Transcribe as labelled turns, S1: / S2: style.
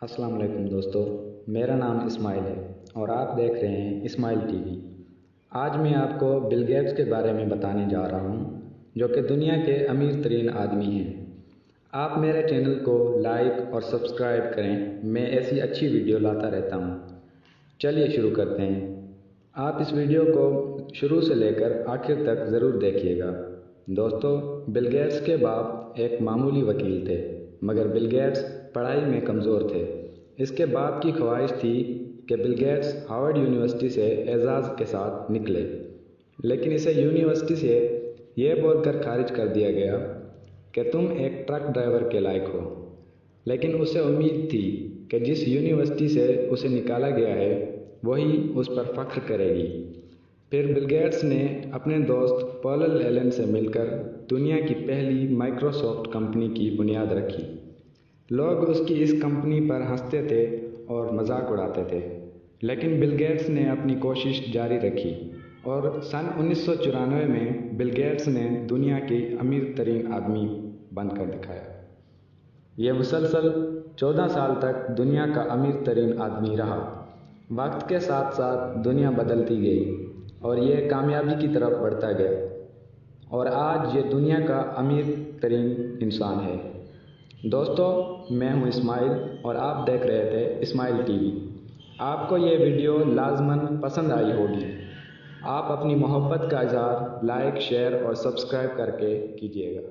S1: अस्सलाम वालेकुम दोस्तों, मेरा नाम इस्माइल है और आप देख रहे हैं इस्माइल टीवी। आज मैं आपको बिल गेट्स के बारे में बताने जा रहा हूं, जो कि दुनिया के अमीर तरीन आदमी हैं। आप मेरे चैनल को लाइक और सब्सक्राइब करें, मैं ऐसी अच्छी वीडियो लाता रहता हूं। चलिए शुरू करते हैं। आप इस वीडियो को शुरू से लेकर आखिर तक ज़रूर देखिएगा। दोस्तों, बिल गेट्स के बाप एक मामूली वकील थे, मगर बिल गेट्स पढ़ाई में कमज़ोर थे। इसके बाप की ख्वाहिश थी कि बिल गेट्स हार्वर्ड यूनिवर्सिटी से एजाज़ के साथ निकले, लेकिन इसे यूनिवर्सिटी से ये बोलकर खारिज कर दिया गया कि तुम एक ट्रक ड्राइवर के लायक हो। लेकिन उसे उम्मीद थी कि जिस यूनिवर्सिटी से उसे निकाला गया है वही उस पर फ़ख्र करेगी। फिर बिल गेट्स ने अपने दोस्त पॉल एलन से मिलकर दुनिया की पहली माइक्रोसॉफ्ट कंपनी की बुनियाद रखी। लोग उसकी इस कंपनी पर हंसते थे और मजाक उड़ाते थे, लेकिन बिल गेट्स ने अपनी कोशिश जारी रखी और सन 1994 में बिल गेट्स ने दुनिया की अमीर तरीन आदमी बनकर दिखाया। ये मुसलसल 14 साल तक दुनिया का अमीर तरीन आदमी रहा। वक्त के साथ साथ दुनिया बदलती गई और ये कामयाबी की तरफ बढ़ता गया और आज ये दुनिया का अमीर तरीन इंसान है। दोस्तों, मैं हूं इस्माइल और आप देख रहे थे इस्माइल टीवी। आपको ये वीडियो लाजमन पसंद आई होगी। आप अपनी मोहब्बत का इजहार लाइक, शेयर और सब्सक्राइब करके कीजिएगा।